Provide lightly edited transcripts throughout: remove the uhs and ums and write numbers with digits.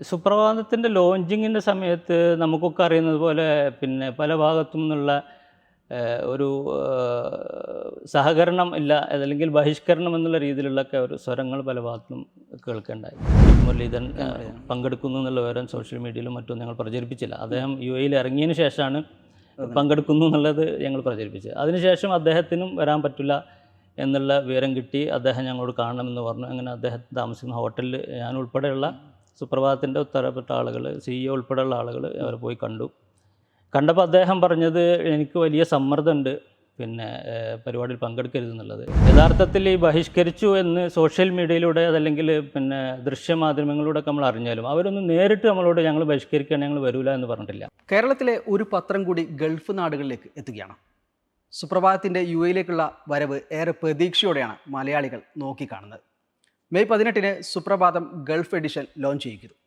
സുപ്രഭാതത്തിൻ്റെ ലോഞ്ചിങ്ങിൻ്റെ സമയത്ത് നമുക്കൊക്കെ അറിയുന്നത് പോലെ പിന്നെ പല ഭാഗത്തു നിന്നുള്ള ഒരു സഹകരണം ഇല്ല, അതല്ലെങ്കിൽ ബഹിഷ്കരണം എന്നുള്ള രീതിയിലുള്ളൊക്കെ ഒരു സ്വരങ്ങൾ പല ഭാഗത്തും കേൾക്കേണ്ടായി. മുരളീധരൻ പങ്കെടുക്കുന്നു എന്നുള്ള വിവരം സോഷ്യൽ മീഡിയയിലും മറ്റും ഞങ്ങൾ പ്രചരിപ്പിച്ചില്ല. അദ്ദേഹം UAE ഇറങ്ങിയതിന് ശേഷമാണ് പങ്കെടുക്കുന്നു എന്നുള്ളത് ഞങ്ങൾ പ്രചരിപ്പിച്ചത്. അതിനുശേഷം അദ്ദേഹത്തിനും വരാൻ പറ്റില്ല എന്നുള്ള വിവരം കിട്ടി. അദ്ദേഹം ഞങ്ങളോട് കാണണമെന്ന് പറഞ്ഞു. അങ്ങനെ അദ്ദേഹം താമസിക്കുന്ന ഹോട്ടലിൽ ഞാൻ ഉൾപ്പെടെയുള്ള സുപ്രഭാതത്തിൻ്റെ ഉത്തരവാദിത്തപ്പെട്ട ആളുകൾ, CEO ഉൾപ്പെടെയുള്ള ആളുകൾ അവർ പോയി കണ്ടപ്പോൾ അദ്ദേഹം പറഞ്ഞത്, എനിക്ക് വലിയ സമ്മർദ്ദമുണ്ട് പിന്നെ പരിപാടിയിൽ പങ്കെടുക്കരുതെന്നുള്ളത്. യഥാർത്ഥത്തിൽ ഈ ബഹിഷ്കരിച്ചു എന്ന് സോഷ്യൽ മീഡിയയിലൂടെ അതല്ലെങ്കിൽ പിന്നെ ദൃശ്യമാധ്യമങ്ങളിലൂടെ നമ്മൾ അറിഞ്ഞാലും അവരൊന്നും നേരിട്ട് നമ്മളോട് ഞങ്ങൾ ബഹിഷ്കരിക്കുകയാണ്, ഞങ്ങൾ വരില്ല എന്ന് പറഞ്ഞിട്ടില്ല. കേരളത്തിലെ ഒരു പത്രം കൂടി ഗൾഫ് നാടുകളിലേക്ക് എത്തുകയാണ്. സുപ്രഭാതത്തിൻ്റെ UAEയിലേക്കുള്ള വരവ് ഏറെ പ്രതീക്ഷയോടെയാണ് മലയാളികൾ നോക്കിക്കാണുന്നത്. മെയ് 18 സുപ്രഭാതം ഗൾഫ് എഡിഷൻ ലോഞ്ച് ചെയ്യിക്കുന്നു.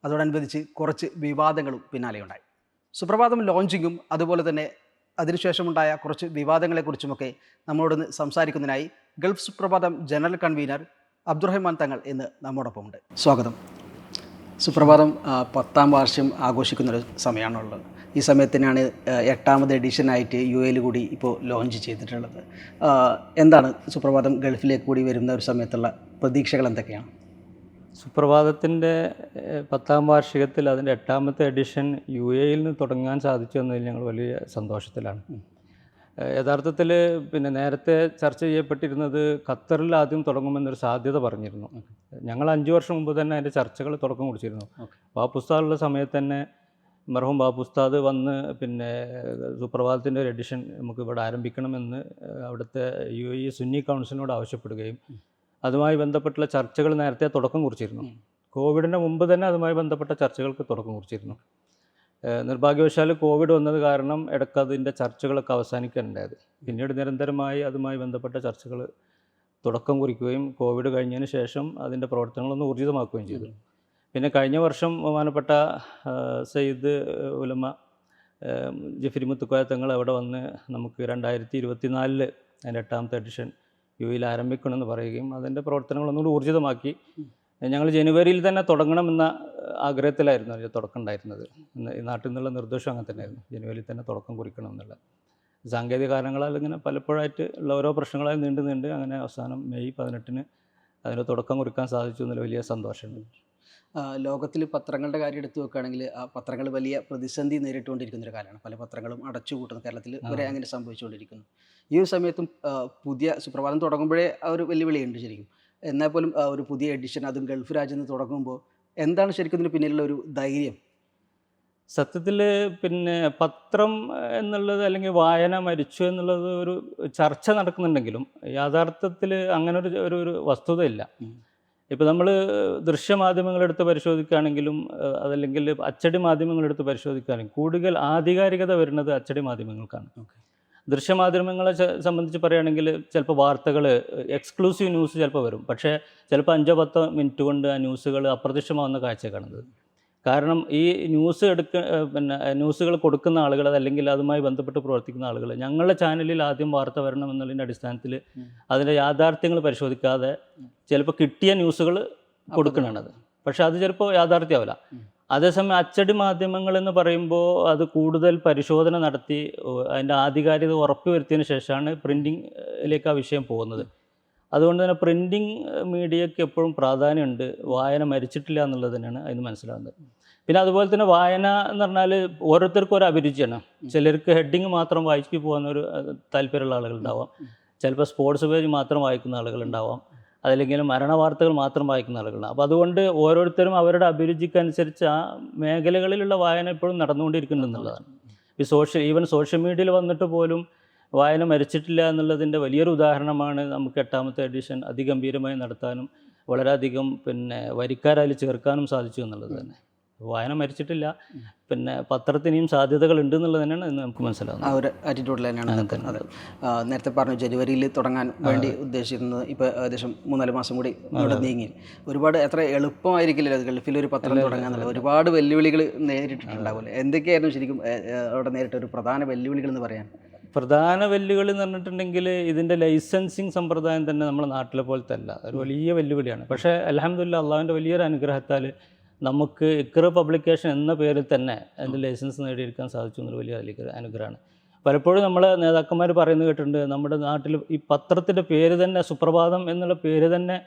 അതോടനുബന്ധിച്ച് കുറച്ച് വിവാദങ്ങളും പിന്നാലെയുണ്ടായി. സുപ്രഭാതം ലോഞ്ചിങ്ങും അതുപോലെ തന്നെ അതിനുശേഷമുണ്ടായ കുറച്ച് വിവാദങ്ങളെക്കുറിച്ചുമൊക്കെ നമ്മളോടൊന്ന് സംസാരിക്കുന്നതിനായി ഗൾഫ് സുപ്രഭാതം ജനറൽ കൺവീനർ അബ്ദുറഹ്മാൻ തങ്ങൾ ഇന്ന് നമ്മോടൊപ്പമുണ്ട്. സ്വാഗതം. സുപ്രഭാതം 10ാം വാർഷികം ആഘോഷിക്കുന്നൊരു സമയമാണുള്ളത്. ഈ സമയത്തിനാണ് 8ാമത് എഡിഷനായിട്ട് UAEയിൽ കൂടി ഇപ്പോൾ ലോഞ്ച് ചെയ്തിട്ടുള്ളത്. എന്താണ് സുപ്രഭാതം ഗൾഫിലേക്ക് കൂടി വരുന്ന ഒരു സമയത്തുള്ള പ്രതീക്ഷകൾ എന്തൊക്കെയാണ്? സുപ്രഭാതത്തിൻ്റെ 10ാം വാർഷികത്തിൽ അതിൻ്റെ 8ാമത്തെ എഡിഷൻ UAEയിൽ നിന്ന് തുടങ്ങാൻ സാധിച്ചു എന്നതിൽ ഞങ്ങൾ വലിയ സന്തോഷത്തിലാണ്. യഥാർത്ഥത്തിൽ പിന്നെ നേരത്തെ ചർച്ച ചെയ്യപ്പെട്ടിരുന്നത് ഖത്തറിൽ ആദ്യം തുടങ്ങുമെന്നൊരു സാധ്യത പറഞ്ഞിരുന്നു. ഞങ്ങൾ 5 വർഷം മുമ്പ് തന്നെ അതിൻ്റെ ചർച്ചകൾ തുടക്കം കുറിച്ചിരുന്നു. ബാപ്പുസ്താദുള്ള സമയത്ത് തന്നെ മർഹൂം ബാപ്പുസ്താദ് വന്ന് പിന്നെ സുപ്രഭാതത്തിൻ്റെ ഒരു എഡിഷൻ നമുക്ക് ഇവിടെ ആരംഭിക്കണമെന്ന് അവിടുത്തെ UAE സുന്നി കൗൺസിലിനോട് ആവശ്യപ്പെടുകയും അതുമായി ബന്ധപ്പെട്ടുള്ള ചർച്ചകൾ നേരത്തെ തുടക്കം കുറിച്ചിരുന്നു. കോവിഡിന് മുമ്പ് തന്നെ അതുമായി ബന്ധപ്പെട്ട ചർച്ചകൾക്ക് തുടക്കം കുറിച്ചിരുന്നു. നിർഭാഗ്യവശാൽ കോവിഡ് വന്നത് കാരണം ഇടയ്ക്ക് അതിൻ്റെ ചർച്ചകളൊക്കെ അവസാനിക്കാനുണ്ടായത്. പിന്നീട് നിരന്തരമായി അതുമായി ബന്ധപ്പെട്ട ചർച്ചകൾ തുടക്കം കുറിക്കുകയും കോവിഡ് കഴിഞ്ഞതിന് ശേഷം അതിൻ്റെ പ്രവർത്തനങ്ങളൊന്ന് ഊർജിതമാക്കുകയും ചെയ്തു. പിന്നെ കഴിഞ്ഞ വർഷം ബഹുമാനപ്പെട്ട സയ്യിദ് ഉലമ ജഫരി മുത്തുക്കോയ തങ്ങൾ അവിടെ വന്ന് നമുക്ക് 2024 അതിൻ്റെ 8ാമത്തെ എഡിഷൻ UAEയിൽ ആരംഭിക്കണമെന്ന് പറയുകയും അതിൻ്റെ പ്രവർത്തനങ്ങളൊന്നുകൂടി ഊർജിതമാക്കി. ഞങ്ങൾ ജനുവരിയിൽ തന്നെ തുടങ്ങണമെന്ന ആഗ്രഹത്തിലായിരുന്നു അതിൻ്റെ തുടക്കം ഉണ്ടായിരുന്നത്. ഈ നാട്ടിൽ നിന്നുള്ള നിർദ്ദേശം അങ്ങനെ തന്നെയായിരുന്നു, ജനുവരിയിൽ തന്നെ തുടക്കം കുറിക്കണം എന്നുള്ള. സാങ്കേതിക കാരണങ്ങളാൽ ഇങ്ങനെ പലപ്പോഴായിട്ട് ഉള്ള ഓരോ പ്രശ്നങ്ങളായി നീണ്ട് അങ്ങനെ അവസാനം മെയ് 18 അതിന് തുടക്കം കുറിക്കാൻ സാധിച്ചു എന്നുള്ള വലിയ സന്തോഷമുണ്ട്. ലോകത്തിൽ പത്രങ്ങളുടെ കാര്യം എടുത്തു വെക്കുകയാണെങ്കിൽ ആ പത്രങ്ങൾ വലിയ പ്രതിസന്ധി നേരിട്ടുകൊണ്ടിരിക്കുന്നൊരു കാലമാണ്. പല പത്രങ്ങളും അടച്ചുപൂട്ടുന്നു. കേരളത്തിൽ വരെ അങ്ങനെ സംഭവിച്ചുകൊണ്ടിരിക്കുന്നു. ഈ ഒരു സമയത്തും പുതിയ സുപ്രഭാതം തുടങ്ങുമ്പോഴേ ആ ഒരു വെല്ലുവിളിയുണ്ട് ശരിക്കും. എന്നാൽ പോലും ഒരു പുതിയ എഡിഷൻ അതും ഗൾഫ് രാജ്യത്ത് നിന്ന് തുടങ്ങുമ്പോൾ എന്താണ് ശരിക്കും ഇതിന് പിന്നിലുള്ള ഒരു ധൈര്യം? സത്യത്തിൽ പിന്നെ പത്രം എന്നുള്ളത് അല്ലെങ്കിൽ വായന മരിച്ചു എന്നുള്ളത് ഒരു ചർച്ച നടക്കുന്നുണ്ടെങ്കിലും യാഥാർത്ഥ്യത്തിൽ അങ്ങനെ ഒരു വസ്തുതയില്ല. ഇപ്പോൾ നമ്മൾ ദൃശ്യമാധ്യമങ്ങളെടുത്ത് പരിശോധിക്കുകയാണെങ്കിലും അതല്ലെങ്കിൽ അച്ചടി മാധ്യമങ്ങളെടുത്ത് പരിശോധിക്കുകയാണെങ്കിൽ കൂടുതൽ ആധികാരികത വരുന്നത് അച്ചടി മാധ്യമങ്ങൾക്കാണ്. ദൃശ്യമാധ്യമങ്ങളെ സംബന്ധിച്ച് പറയുകയാണെങ്കിൽ ചിലപ്പോൾ വാർത്തകൾ എക്സ്ക്ലൂസീവ് ന്യൂസ് ചിലപ്പോൾ വരും, പക്ഷേ ചിലപ്പോൾ 5-10 മിനിറ്റ് കൊണ്ട് ആ ന്യൂസുകൾ അപ്രത്യക്ഷമാകുന്ന കാഴ്ച കാണുന്നത്. കാരണം ഈ ന്യൂസുകൾ കൊടുക്കുന്ന ആളുകൾ അതല്ലെങ്കിൽ അതുമായി ബന്ധപ്പെട്ട് പ്രവർത്തിക്കുന്ന ആളുകൾ ഞങ്ങളുടെ ചാനലിൽ ആദ്യം വാർത്ത വരണം എന്നുള്ളതിൻ്റെ അടിസ്ഥാനത്തിൽ അതിൻ്റെ യാഥാർത്ഥ്യങ്ങൾ പരിശോധിക്കാതെ ചിലപ്പോൾ കിട്ടിയ ന്യൂസുകൾ കൊടുക്കണത്, പക്ഷെ അത് ചിലപ്പോൾ യാഥാർത്ഥ്യമാവില്ല. അതേസമയം അച്ചടി മാധ്യമങ്ങൾ എന്ന് പറയുമ്പോൾ അത് കൂടുതൽ പരിശോധന നടത്തി അതിൻ്റെ ആധികാരികത ഉറപ്പുവരുത്തിയതിന് ശേഷമാണ് പ്രിൻറ്റിങ്ങിലേക്ക് ആ വിഷയം പോകുന്നത്. അതുകൊണ്ട് തന്നെ പ്രിൻറ്റിങ് മീഡിയയ്ക്ക് എപ്പോഴും പ്രാധാന്യമുണ്ട്. വായന മരിച്ചിട്ടില്ല എന്നുള്ളത് തന്നെയാണ് അതിന് മനസ്സിലാകുന്നത്. പിന്നെ അതുപോലെ തന്നെ വായന എന്ന് പറഞ്ഞാൽ ഓരോരുത്തർക്കും ഒരു അഭിരുചിയാണ്. ചിലർക്ക് ഹെഡിങ് മാത്രം വായിച്ചു പോകുന്നൊരു താല്പര്യമുള്ള ആളുകളുണ്ടാവാം, ചിലപ്പോൾ സ്പോർട്സ് പേജ് മാത്രം വായിക്കുന്ന ആളുകളുണ്ടാവാം, അതല്ലെങ്കിൽ മരണ വാർത്തകൾ മാത്രം വായിക്കുന്ന ആളുകളുണ്ടാവും. അപ്പോൾ അതുകൊണ്ട് ഓരോരുത്തരും അവരുടെ അഭിരുചിക്കനുസരിച്ച് ആ മേഖലകളിലുള്ള വായന ഇപ്പോഴും നടന്നുകൊണ്ടിരിക്കുന്നുണ്ടെന്നുള്ളതാണ്. ഈ സോഷ്യൽ മീഡിയയിൽ വന്നിട്ട് പോലും വായന മരിച്ചിട്ടില്ല എന്നുള്ളതിൻ്റെ വലിയൊരു ഉദാഹരണമാണ് നമുക്ക് 8ാമത്തെ എഡിഷൻ അതിഗംഭീരമായി നടത്താനും വളരെയധികം പിന്നെ വരിക്കാരായി ചേർക്കാനും സാധിച്ചു എന്നുള്ളത് തന്നെ. വായന മരിച്ചിട്ടില്ല, പിന്നെ പത്രത്തിനെയും സാധ്യതകളുണ്ട് എന്നുള്ളത് തന്നെയാണ് ഇന്ന് നമുക്ക് മനസ്സിലാവുന്നത്. ആ ഒരു ആറ്റിറ്റ്യൂഡിൽ തന്നെയാണ്. അതെ, നേരത്തെ പറഞ്ഞു ജനുവരിയിൽ തുടങ്ങാൻ വേണ്ടി ഉദ്ദേശിക്കുന്നത്. ഇപ്പോൾ ഏകദേശം 3-4 മാസം കൂടി ഇവിടെ നീങ്ങി. ഒരുപാട് എത്ര എളുപ്പമായിരിക്കില്ല ഗൾഫിൽ ഒരു പത്രം തുടങ്ങാന്നുള്ളത്. ഒരുപാട് വെല്ലുവിളികൾ നേരിട്ടിട്ടുണ്ടാവില്ലേ? എന്തൊക്കെയായിരുന്നു ശരിക്കും അവിടെ നേരിട്ട ഒരു പ്രധാന വെല്ലുവിളികൾ എന്ന് പറയാൻ? പ്രധാന വെല്ലുവിളി എന്ന് പറഞ്ഞിട്ടുണ്ടെങ്കിൽ ഇതിൻ്റെ ലൈസൻസിങ് സമ്പ്രദായം തന്നെ നമ്മുടെ നാട്ടിലെ പോലത്തെ അല്ല, ഒരു വലിയ വെല്ലുവിളിയാണ്. പക്ഷേ അൽഹംദുലില്ലാഹ് അള്ളാഹുവിൻ്റെ വലിയൊരു അനുഗ്രഹത്താൽ നമുക്ക് ഇക്ര പബ്ലിക്കേഷൻ എന്ന പേരിൽ തന്നെ അതിൻ്റെ ലൈസൻസ് നേടിയെടുക്കാൻ സാധിച്ചു എന്നൊരു വലിയ അനുഗ്രഹമാണ്. പലപ്പോഴും നമ്മൾ നേതാക്കന്മാർ പറയുന്നത് കേട്ടിട്ടുണ്ട്, നമ്മുടെ നാട്ടിൽ ഈ പത്രത്തിൻ്റെ പേര് തന്നെ സുപ്രഭാതം എന്നുള്ള പേര് തന്നെ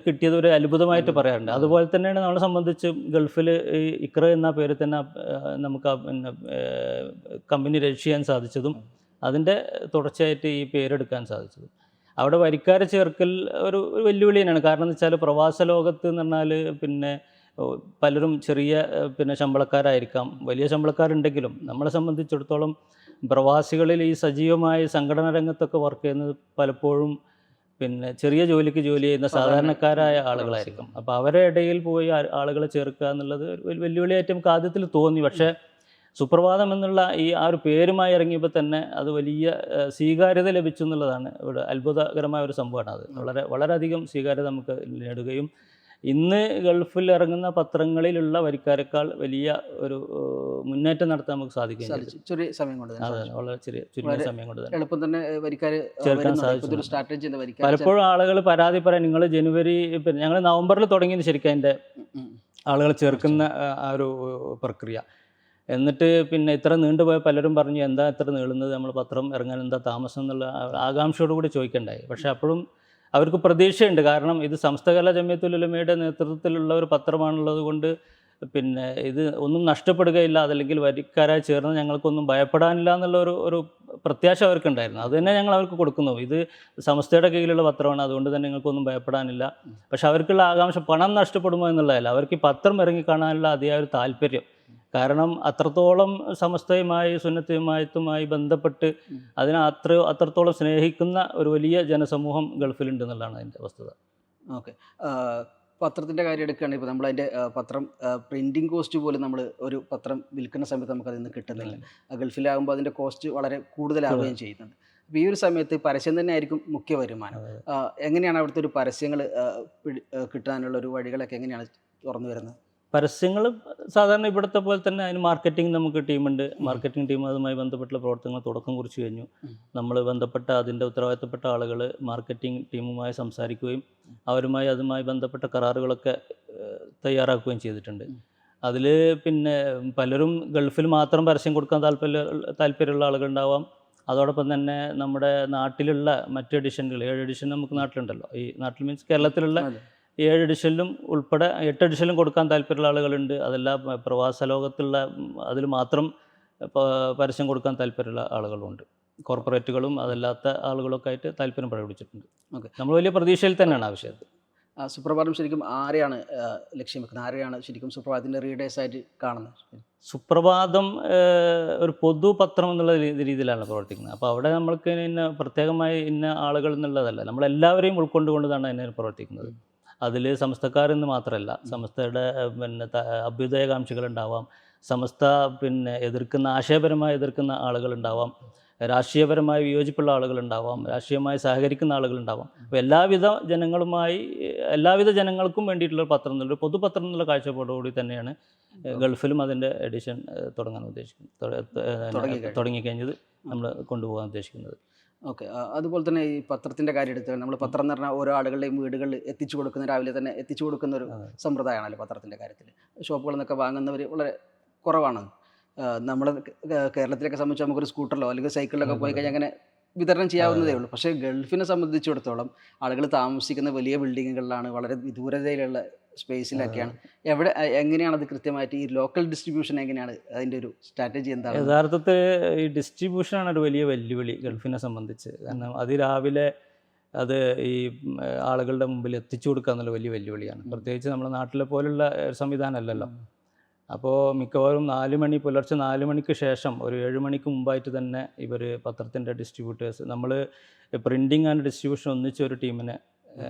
കിട്ടിയത് ഒരു അത്ഭുതമായിട്ട് പറയാറുണ്ട്. അതുപോലെ തന്നെയാണ് നമ്മളെ സംബന്ധിച്ച് ഗൾഫിൽ ഈ ഇക്ര എന്ന പേര് തന്നെ നമുക്ക് പിന്നെ കമ്പനി രജിസ്റ്റർ ചെയ്യാൻ സാധിച്ചതും അതിൻ്റെ തുടർച്ചയായിട്ട് ഈ പേരെടുക്കാൻ സാധിച്ചതും. അവിടെ വരിക്കാരെ ചേർക്കൽ ഒരു വെല്ലുവിളി തന്നെയാണ്. കാരണം എന്ന് വെച്ചാൽ പ്രവാസ ലോകത്ത് എന്ന് പറഞ്ഞാൽ പിന്നെ പലരും ചെറിയ പിന്നെ ശമ്പളക്കാരായിരിക്കാം, വലിയ ശമ്പളക്കാരുണ്ടെങ്കിലും നമ്മളെ സംബന്ധിച്ചിടത്തോളം പ്രവാസികളിൽ ഈ സജീവമായ സംഘടനാ രംഗത്തൊക്കെ വർക്ക് ചെയ്യുന്നത് പലപ്പോഴും പിന്നെ ചെറിയ ജോലിക്ക് ജോലി ചെയ്യുന്ന സാധാരണക്കാരായ ആളുകളായിരിക്കും. അപ്പോൾ അവരുടെ ഇടയിൽ പോയി ആളുകളെ ചേർക്കുക എന്നുള്ളത് ഒരു വെല്ലുവിളിയായിട്ട് നമുക്ക് ആദ്യത്തിൽ തോന്നി. പക്ഷേ സുപ്രഭാതം എന്നുള്ള ഈ ആ ഒരു പേരുമായി ഇറങ്ങിയപ്പോൾ തന്നെ അത് വലിയ സ്വീകാര്യത ലഭിച്ചു എന്നുള്ളതാണ് ഇവിടെ അത്ഭുതകരമായ ഒരു സംഭവമാണ്. അത് വളരെയധികം സ്വീകാര്യത നമുക്ക് നേടുകയും ഇന്ന് ഗൾഫിൽ ഇറങ്ങുന്ന പത്രങ്ങളിലുള്ള വരിക്കാരെക്കാൾ വലിയ ഒരു മുന്നേറ്റം നടത്താൻ നമുക്ക് സാധിക്കും. ചെറിയ സമയം കൊണ്ട് അതെ, വളരെ ചുരുങ്ങിയ സമയം കൊണ്ട് തന്നെ എളുപ്പം തന്നെ വരിക്കാർ ചേർക്കാൻ സാധിച്ചു. സ്ട്രാറ്റജി പലപ്പോഴും ആളുകൾ പരാതി പറയാൻ, നിങ്ങൾ ജനുവരി പിന്നെ ഞങ്ങൾ നവംബറിൽ തുടങ്ങിയത് ശരിക്കും അതിൻ്റെ ആളുകൾ ചേർക്കുന്ന ആ ഒരു പ്രക്രിയ. എന്നിട്ട് പിന്നെ ഇത്ര നീണ്ടുപോയ പലരും പറഞ്ഞു, എന്താ ഇത്ര നീളുന്നത്, നമ്മൾ പത്രം ഇറങ്ങാൻ എന്താ താമസം എന്നുള്ള ആകാംക്ഷയോടുകൂടി ചോദിക്കണ്ടായി. പക്ഷേ അപ്പോഴും അവർക്ക് പ്രതീക്ഷയുണ്ട്. കാരണം ഇത് സമസ്ത കേരള ജമിയത്തുൽ ഉലമയുടെ നേതൃത്വത്തിലുള്ള ഒരു പത്രമാണുള്ളത് കൊണ്ട് പിന്നെ ഇത് ഒന്നും നഷ്ടപ്പെടുകയില്ല, അതല്ലെങ്കിൽ വരിക്കാരായി ചേർന്ന് ഞങ്ങൾക്കൊന്നും ഭയപ്പെടാനില്ല എന്നുള്ള ഒരു പ്രത്യാശ അവർക്കുണ്ടായിരുന്നു. അത് തന്നെ ഞങ്ങൾ അവർക്ക് കൊടുക്കുന്നു. ഇത് സമസ്തയുടെ കീഴിലുള്ള പത്രമാണ്, അതുകൊണ്ട് തന്നെ നിങ്ങൾക്കൊന്നും ഭയപ്പെടാനില്ല. പക്ഷെ അവർക്കുള്ള ആകാംക്ഷ പണം നഷ്ടപ്പെടുമോ എന്നുള്ളതല്ല, അവർക്ക് ഈ പത്രം ഇറങ്ങിക്കാണാനുള്ള അതിയായ ഒരു താല്പര്യം. കാരണം അത്രത്തോളം സമസ്തയുമായി സുന്നത്തുമായിട്ടുമായി ബന്ധപ്പെട്ട് അതിനെ അത്രത്തോളം സ്നേഹിക്കുന്ന ഒരു വലിയ ജനസമൂഹം ഗൾഫിലുണ്ട് എന്നുള്ളതാണ് അതിൻ്റെ വസ്തുത. ഓക്കെ, പത്രത്തിൻ്റെ കാര്യം എടുക്കുകയാണെങ്കിൽ ഇപ്പോൾ നമ്മളതിൻ്റെ പത്രം പ്രിൻറ്റിങ് കോസ്റ്റ് പോലും നമ്മൾ ഒരു പത്രം വിൽക്കുന്ന സമയത്ത് നമുക്കതിൽ നിന്ന് കിട്ടുന്നില്ല. ഗൾഫിലാകുമ്പോൾ അതിൻ്റെ കോസ്റ്റ് വളരെ കൂടുതലാവുകയും ചെയ്യുന്നുണ്ട്. അപ്പോൾ ഈ ഒരു സമയത്ത് പരസ്യം തന്നെ ആയിരിക്കും മുഖ്യ വരുമാനം. എങ്ങനെയാണ് അവിടുത്തെ ഒരു പരസ്യങ്ങൾ കിട്ടാനുള്ള ഒരു വഴികളൊക്കെ എങ്ങനെയാണ് തുറന്നു വരുന്നത്? പരസ്യങ്ങൾ സാധാരണ ഇവിടുത്തെ പോലെ തന്നെ അതിന് മാർക്കറ്റിംഗ് നമുക്ക് ടീമുണ്ട്. മാർക്കറ്റിംഗ് ടീം അതുമായി ബന്ധപ്പെട്ടുള്ള പ്രവർത്തനങ്ങൾ തുടക്കം കുറിച്ച് കഴിഞ്ഞു. നമ്മൾ ബന്ധപ്പെട്ട അതിൻ്റെ ഉത്തരവാദിത്തപ്പെട്ട ആളുകൾ മാർക്കറ്റിംഗ് ടീമുമായി സംസാരിക്കുകയും അവരുമായി അതുമായി ബന്ധപ്പെട്ട കരാറുകളൊക്കെ തയ്യാറാക്കുകയും ചെയ്തിട്ടുണ്ട്. അതിൽ പിന്നെ പലരും ഗൾഫിൽ മാത്രം പരസ്യം കൊടുക്കാൻ താല്പര്യമുള്ള ആളുകളുണ്ടാവാം. അതോടൊപ്പം തന്നെ നമ്മുടെ നാട്ടിലുള്ള മറ്റ് എഡിഷനുകൾ 7 എഡിഷൻ നമുക്ക് നാട്ടിലുണ്ടല്ലോ. ഈ നാട്ടിൽ മീൻസ് കേരളത്തിലുള്ള 7 എഡിഷനിലും ഉൾപ്പെടെ 8 എഡിഷനിലും കൊടുക്കാൻ താല്പര്യമുള്ള ആളുകളുണ്ട്. അതെല്ലാം പ്രവാസ ലോകത്തുള്ള അതിൽ മാത്രം പരസ്യം കൊടുക്കാൻ താല്പര്യമുള്ള ആളുകളുണ്ട്. കോർപ്പറേറ്റുകളും അതല്ലാത്ത ആളുകളൊക്കെ ആയിട്ട് താല്പര്യം പ്രകടിപ്പിച്ചിട്ടുണ്ട്. ഓക്കെ, നമ്മൾ വലിയ പ്രതീക്ഷയിൽ തന്നെയാണ് ആ വിഷയത്തിൽ. സുപ്രഭാതം ശരിക്കും ആരെയാണ് ലക്ഷ്യം വെക്കുന്നത്? ആരെയാണ് ശരിക്കും സുപ്രഭാതത്തിൻ്റെ റീഡേഴ്സായിട്ട് കാണുന്നത്? സുപ്രഭാതം ഒരു പൊതുപത്രം എന്നുള്ള രീതിയിലാണ് പ്രവർത്തിക്കുന്നത്. അപ്പോൾ അവിടെ നമ്മൾക്ക് ഇന്ന പ്രത്യേകമായി ഇന്ന ആളുകൾ എന്നുള്ളതല്ല, നമ്മളെല്ലാവരെയും ഉൾക്കൊണ്ടുകൊണ്ടാണ് അതിനെ പ്രവർത്തിക്കുന്നത്. അതിൽ സമസ്തക്കാരെന്ന് മാത്രമല്ല, സമസ്തയുടെ പിന്നെ അഭ്യുദയകാംക്ഷികളുണ്ടാവാം, സമസ്ത പിന്നെ ആശയപരമായി എതിർക്കുന്ന ആളുകളുണ്ടാവാം, രാഷ്ട്രീയപരമായി വിയോജിപ്പുള്ള ആളുകളുണ്ടാവാം, രാഷ്ട്രീയമായി സഹകരിക്കുന്ന ആളുകളുണ്ടാവാം. അപ്പോൾ എല്ലാവിധ ജനങ്ങൾക്കും വേണ്ടിയിട്ടുള്ള പത്രം എന്നുള്ള പൊതുപത്രം എന്നുള്ള കാഴ്ചപ്പാടോടുകൂടി തന്നെയാണ് ഗൾഫിലും അതിൻ്റെ എഡിഷൻ തുടങ്ങിക്കഴിഞ്ഞത് നമ്മൾ കൊണ്ടുപോകാൻ ഉദ്ദേശിക്കുന്നത്. ഓക്കെ, അതുപോലെ തന്നെ ഈ പത്രത്തിൻ്റെ കാര്യം എടുത്താൽ നമ്മൾ പത്രം എന്ന് പറഞ്ഞാൽ ഓരോ ആളുകളുടെയും വീടുകളിൽ എത്തിച്ചു കൊടുക്കുന്ന, രാവിലെ തന്നെ എത്തിച്ചു കൊടുക്കുന്ന ഒരു സമ്പ്രദായമാണല്ലോ പത്രത്തിൻ്റെ കാര്യത്തിൽ. ഷോപ്പുകളിൽ നിന്നൊക്കെ വാങ്ങുന്നവർ വളരെ കുറവാണ്. നമ്മൾ കേരളത്തിലൊക്കെ സംബന്ധിച്ച് നമുക്കൊരു സ്കൂട്ടറിലോ അല്ലെങ്കിൽ സൈക്കിളിലൊക്കെ പോയി കഴിഞ്ഞാൽ അങ്ങനെ വിതരണം ചെയ്യാവുന്നതേ ഉള്ളൂ. പക്ഷേ ഗൾഫിനെ സംബന്ധിച്ചിടത്തോളം ആളുകൾ താമസിക്കുന്ന വലിയ ബിൽഡിങ്ങുകളിലാണ്, വളരെ വിദൂരതയിലുള്ള സ്പേസിലൊക്കെയാണ്. എങ്ങനെയാണ് അത് കൃത്യമായിട്ട് ഈ ലോക്കൽ ഡിസ്ട്രിബ്യൂഷൻ എങ്ങനെയാണ് അതിൻ്റെ ഒരു സ്ട്രാറ്റജി എന്താണ്? യഥാർത്ഥത്തിൽ ഈ ഡിസ്ട്രിബ്യൂഷനാണ് ഒരു വലിയ വെല്ലുവിളി ഗൾഫിനെ സംബന്ധിച്ച്. കാരണം അതിരാവിലെ അത് ഈ ആളുകളുടെ മുമ്പിൽ എത്തിച്ചു കൊടുക്കുക എന്നുള്ള വലിയ വെല്ലുവിളിയാണ്. പ്രത്യേകിച്ച് നമ്മുടെ നാട്ടിലെ പോലുള്ള സംവിധാനമല്ലല്ലോ. അപ്പോൾ മിക്കവാറും പുലർച്ചെ 4 മണിക്ക് ശേഷം ഒരു 7 മണിക്ക് മുമ്പായിട്ട് തന്നെ ഇവർ പത്രത്തിൻ്റെ ഡിസ്ട്രിബ്യൂട്ടേഴ്സ്, നമ്മൾ പ്രിൻറ്റിങ് ആൻഡ് ഡിസ്ട്രിബ്യൂഷൻ ഒന്നിച്ച് ഒരു ടീമിനെ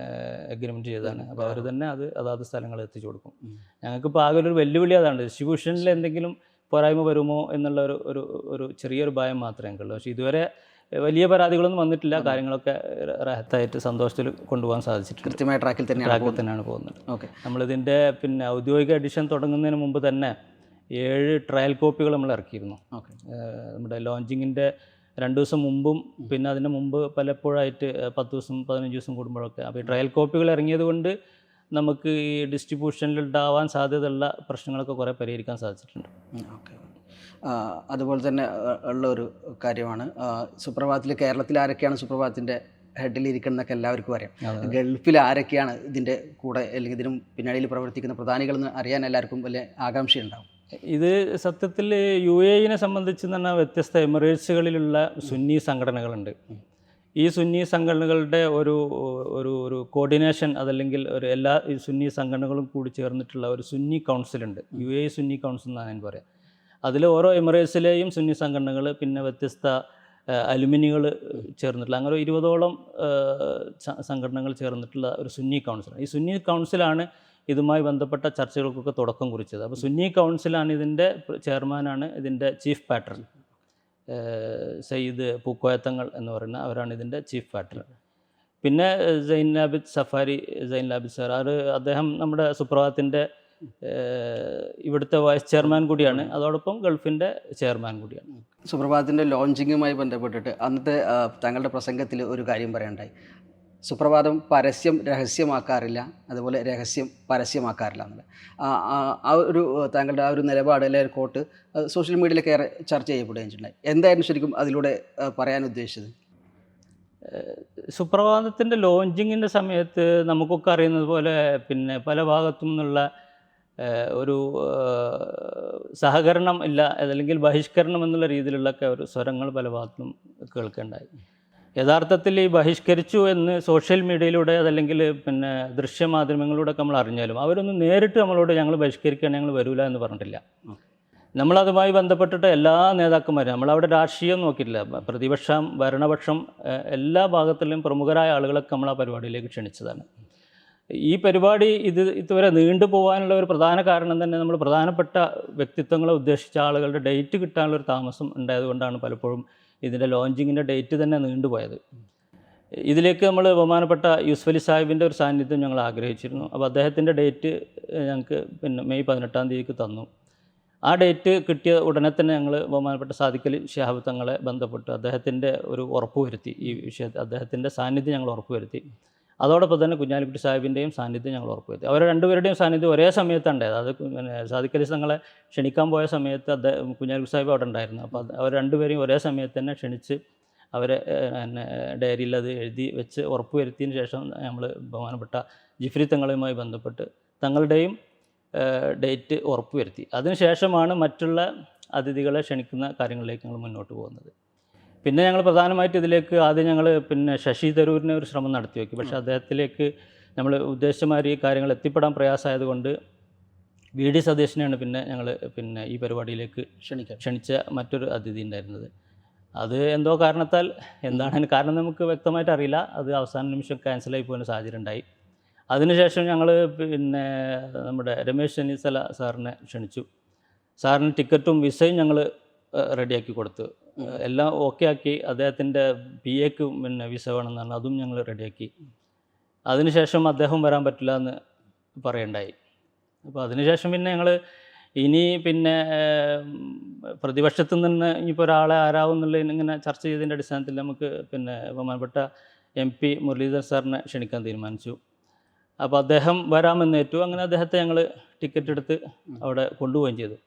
എഗ്രിമെൻറ്റ് ചെയ്തതാണ്. അപ്പോൾ അവർ തന്നെ അതാത് സ്ഥലങ്ങളിൽ എത്തിച്ചു കൊടുക്കും. ഞങ്ങൾക്കിപ്പോൾ ആകെ ഒരു വെല്ലുവിളി അതാണ്, ഡിസ്ട്രിബ്യൂഷനിൽ എന്തെങ്കിലും പോരായ്മ വരുമോ എന്നുള്ള ഒരു ചെറിയൊരു ഭയം മാത്രമേ ഞങ്ങൾക്കുള്ളൂ. പക്ഷേ ഇതുവരെ വലിയ പരാതികളൊന്നും വന്നിട്ടില്ല. കാര്യങ്ങളൊക്കെ റാഹത്തായിട്ട് സന്തോഷത്തിൽ കൊണ്ടുപോകാൻ സാധിച്ചിട്ടുണ്ട്. കൃത്യമായ ട്രാക്കിൽ തന്നെയാണ് പോകുന്നത്. ഓക്കെ, നമ്മളിതിൻ്റെ പിന്നെ ഔദ്യോഗിക എഡിഷൻ തുടങ്ങുന്നതിന് മുമ്പ് തന്നെ 7 ട്രയൽ കോപ്പികൾ നമ്മൾ ഇറക്കിയിരുന്നു. നമ്മുടെ ലോഞ്ചിങ്ങിൻ്റെ 2 ദിവസം മുമ്പും പിന്നെ അതിന് മുമ്പ് പലപ്പോഴായിട്ട് 10 ദിവസം 15 ദിവസം കൂടുമ്പോഴൊക്കെ. അപ്പോൾ ഈ ട്രയൽ കോപ്പികൾ ഇറങ്ങിയത് കൊണ്ട് നമുക്ക് ഈ ഡിസ്ട്രിബ്യൂഷനിൽ ഉണ്ടാവാൻ സാധ്യതയുള്ള പ്രശ്നങ്ങളൊക്കെ കുറേ പരിഹരിക്കാൻ സാധിച്ചിട്ടുണ്ട്. ഓക്കെ. അതുപോലെ തന്നെ ഉള്ള ഒരു കാര്യമാണ്, സുപ്രഭാതത്തിൽ കേരളത്തിൽ ആരൊക്കെയാണ് സുപ്രഭാതത്തിൻ്റെ ഹെഡിലിരിക്കുന്നതൊക്കെ എല്ലാവർക്കും അറിയാം. ഗൾഫിൽ ആരൊക്കെയാണ് ഇതിൻ്റെ കൂടെ അല്ലെങ്കിൽ ഇതിനും പിന്നണിയിൽ പ്രവർത്തിക്കുന്ന പ്രധാനികളെന്ന് അറിയാൻ എല്ലാവർക്കും വലിയ ആകാംക്ഷയുണ്ടാവും. ഇത് സത്യത്തിൽ UAE സംബന്ധിച്ച് തന്നെ വ്യത്യസ്ത എമിറേറ്റ്സുകളിലുള്ള സുന്നി സംഘടനകളുണ്ട്. ഈ സുന്നി സംഘടനകളുടെ ഒരു ഒരു ഒരു കോർഡിനേഷൻ, അതല്ലെങ്കിൽ ഒരു എല്ലാ ഈ സുന്നി സംഘടനകളും കൂടി ചേർന്നിട്ടുള്ള ഒരു സുന്നി കൗൺസിലുണ്ട്. UAE സുന്നി കൗൺസിൽ എന്നാണ് ഞാൻ പറയാം. അതിൽ ഓരോ എമിറേറ്റ്സിലെയും സുന്നി സംഘടനകൾ, പിന്നെ വ്യത്യസ്ത അലുമിനികൾ ചേർന്നിട്ടുള്ള അങ്ങനെ 20ഓളം സംഘടനകൾ ചേർന്നിട്ടുള്ള ഒരു സുന്നി കൗൺസിലാണ്. ഈ സുന്നി കൗൺസിലാണ് ഇതുമായി ബന്ധപ്പെട്ട ചർച്ചകൾക്കൊക്കെ തുടക്കം കുറിച്ചത്. അപ്പോൾ സുന്നി കൗൺസിലാണ് ഇതിൻ്റെ ചെയർമാനാണ്, ഇതിൻ്റെ ചീഫ് പാട്രൺ സയ്യിദ് പൂക്കോയത്തങ്ങൾ എന്ന് പറയുന്ന അവരാണ് ഇതിൻ്റെ ചീഫ് പാട്രൺ. പിന്നെ സൈൻലാബിദ് സഫാരി, സൈൻലാബിദ് സാർ, അദ്ദേഹം നമ്മുടെ സുപ്രഭാതത്തിൻ്റെ ഇവിടുത്തെ വൈസ് ചെയർമാൻ കൂടിയാണ്, അതോടൊപ്പം ഗൾഫിൻ്റെ ചെയർമാൻ കൂടിയാണ്. സുപ്രഭാതത്തിൻ്റെ ലോഞ്ചിങ്ങുമായി ബന്ധപ്പെട്ടിട്ട് അന്നത്തെ താങ്കളുടെ പ്രസംഗത്തിൽ ഒരു കാര്യം പറയണ്ടായി. സുപ്രഭാതം പരസ്യം രഹസ്യമാക്കാറില്ല, അതുപോലെ രഹസ്യം പരസ്യമാക്കാറില്ല എന്നുള്ളത്. ആ ഒരു താങ്കളുടെ ആ ഒരു നിലപാട് അല്ലെങ്കിൽ കോട്ട് സോഷ്യൽ മീഡിയയിലൊക്കെ ഏറെ ചർച്ച ചെയ്യപ്പെടുകയും ചെയ്തിട്ടുണ്ടായി. എന്തായിരുന്നു ശരിക്കും അതിലൂടെ പറയാൻ ഉദ്ദേശിച്ചത്? സുപ്രഭാതത്തിൻ്റെ ലോഞ്ചിങ്ങിൻ്റെ സമയത്ത് നമുക്കൊക്കെ അറിയുന്നത് പോലെ പിന്നെ പല ഭാഗത്തു നിന്നുള്ള ഒരു സഹകരണം ഇല്ല, അതല്ലെങ്കിൽ ബഹിഷ്കരണം എന്നുള്ള രീതിയിലുള്ളൊക്കെ ഒരു സ്വരങ്ങൾ പല ഭാഗത്തും കേൾക്കേണ്ടായി. യഥാർത്ഥത്തിൽ ഈ ബഹിഷ്കരിച്ചു എന്ന് സോഷ്യൽ മീഡിയയിലൂടെ അതല്ലെങ്കിൽ പിന്നെ ദൃശ്യമാധ്യമങ്ങളിലൂടെ നമ്മൾ അറിഞ്ഞാലും അവരൊന്നും നേരിട്ട് നമ്മളോട് ഞങ്ങൾ ബഹിഷ്കരിക്കുകയാണ്, ഞങ്ങൾ വരില്ല എന്ന് പറഞ്ഞിട്ടില്ല. നമ്മളതുമായി ബന്ധപ്പെട്ടിട്ട് എല്ലാ നേതാക്കന്മാരും, നമ്മളവിടെ രാഷ്ട്രീയം നോക്കിയിട്ടില്ല, പ്രതിപക്ഷം ഭരണപക്ഷം എല്ലാ ഭാഗത്തിലും പ്രമുഖരായ ആളുകളൊക്കെ നമ്മൾ ആ പരിപാടിയിലേക്ക് ക്ഷണിച്ചതാണ്. ഈ പരിപാടി ഇതുവരെ നീണ്ടു പോകാനുള്ള ഒരു പ്രധാന കാരണം തന്നെ നമ്മൾ പ്രധാനപ്പെട്ട വ്യക്തിത്വങ്ങളെ ഉദ്ദേശിച്ച ആളുകളുടെ ഡേറ്റ് കിട്ടാനുള്ളൊരു താമസം ഉണ്ടായതുകൊണ്ടാണ് പലപ്പോഴും ഇതിൻ്റെ ലോഞ്ചിങ്ങിൻ്റെ ഡേറ്റ് തന്നെ നീണ്ടുപോയത്. ഇതിലേക്ക് നമ്മൾ ബഹുമാനപ്പെട്ട യൂസുഫ് അലി സാഹിബിൻ്റെ ഒരു സാന്നിധ്യം ഞങ്ങൾ ആഗ്രഹിച്ചിരുന്നു. അപ്പോൾ അദ്ദേഹത്തിൻ്റെ ഡേറ്റ് ഞങ്ങൾക്ക് പിന്നെ മെയ് 18-ാം തീയതിക്ക് തന്നു. ആ ഡേറ്റ് കിട്ടിയ ഉടനെ തന്നെ ഞങ്ങൾ ബഹുമാനപ്പെട്ട സാദിഖ് അലി ശിഹാബ് തങ്ങളെ ബന്ധപ്പെട്ട് അദ്ദേഹത്തിൻ്റെ ഒരു ഉറപ്പുവരുത്തി, ഈ വിഷയത്തിൽ അദ്ദേഹത്തിൻ്റെ സാന്നിധ്യം ഞങ്ങൾ ഉറപ്പുവരുത്തി. അതോടൊപ്പം തന്നെ കുഞ്ഞാലിക്കുട്ടി സാഹിബിൻ്റെയും സാന്നിധ്യം ഞങ്ങൾ ഉറപ്പുവരുത്തി. അവർ രണ്ടുപേരുടെയും സാന്നിധ്യം ഒരേ സമയത്തുണ്ടായത്. അത് പിന്നെ സാദിഖ് അലി തങ്ങളെ ക്ഷണിക്കാൻ പോയ സമയത്ത് കുഞ്ഞാലിക്കുട്ടി സാഹിബ് അവിടെ ഉണ്ടായിരുന്നു. അപ്പോൾ അവർ രണ്ടുപേരെയും ഒരേ സമയത്ത് തന്നെ ക്ഷണിച്ച് അവരെ ഡയറിയിൽ അത് എഴുതി വെച്ച് ഉറപ്പുവരുത്തിയതിന് ശേഷം നമ്മൾ ബഹുമാനപ്പെട്ട ജിഫ്രി തങ്ങളുമായി ബന്ധപ്പെട്ട് തങ്ങളുടെയും ഡേറ്റ് ഉറപ്പുവരുത്തി. അതിനുശേഷമാണ് മറ്റുള്ള അതിഥികളെ ക്ഷണിക്കുന്ന കാര്യങ്ങളിലേക്ക് ഞങ്ങൾ മുന്നോട്ട് പോകുന്നത്. പിന്നെ ഞങ്ങൾ പ്രധാനമായിട്ട് ഇതിലേക്ക് ആദ്യം ഞങ്ങൾ പിന്നെ ശശി തരൂരിനെ ഒരു ശ്രമം നടത്തി നോക്കി. പക്ഷേ അദ്ദേഹത്തിലേക്ക് നമ്മൾ ഉദ്ദേശിച്ചമാതിരി ഈ കാര്യങ്ങൾ എത്തിപ്പെടാൻ പ്രയാസമായതുകൊണ്ട് VD സതീശനെയാണ് പിന്നെ ഞങ്ങൾ പിന്നെ ഈ പരിപാടിയിലേക്ക് ക്ഷണിച്ച മറ്റൊരു അതിഥി ഉണ്ടായിരുന്നത്. അത് എന്തോ കാരണത്താൽ, എന്താണ് കാരണം നമുക്ക് വ്യക്തമായിട്ട് അറിയില്ല, അത് അവസാന നിമിഷം ക്യാൻസലായി പോകുന്ന സാഹചര്യം ഉണ്ടായി. അതിനുശേഷം ഞങ്ങൾ പിന്നെ നമ്മുടെ രമേശ് ചെന്നിത്തല സാറിനെ ക്ഷണിച്ചു. സാറിന് ടിക്കറ്റും വിസയും ഞങ്ങൾ റെഡിയാക്കി കൊടുത്തു, എല്ലാം ഓക്കെ ആക്കി. അദ്ദേഹത്തിൻ്റെ PAക്ക് പിന്നെ വിസ വേണമെന്ന് പറഞ്ഞാൽ അതും ഞങ്ങൾ റെഡിയാക്കി. അതിനുശേഷം അദ്ദേഹം വരാൻ പറ്റില്ല എന്ന് പറയണ്ടായി. അപ്പോൾ അതിനുശേഷം പിന്നെ ഞങ്ങൾ ഇനി പിന്നെ പ്രതിപക്ഷത്തു നിന്ന് ഇനിയിപ്പോൾ ഒരാളെ ആരാവും എന്നുള്ളതിന് ഇങ്ങനെ ചർച്ച ചെയ്തതിൻ്റെ അടിസ്ഥാനത്തിൽ നമുക്ക് പിന്നെ ബഹുമാനപ്പെട്ട MP മുരളീധരൻ സാറിനെ ക്ഷണിക്കാൻ തീരുമാനിച്ചു. അപ്പോൾ അദ്ദേഹം വരാമെന്നേറ്റു. അങ്ങനെ അദ്ദേഹത്തെ ഞങ്ങൾ ടിക്കറ്റ് എടുത്ത് അവിടെ കൊണ്ടുപോവുകയും ചെയ്തു.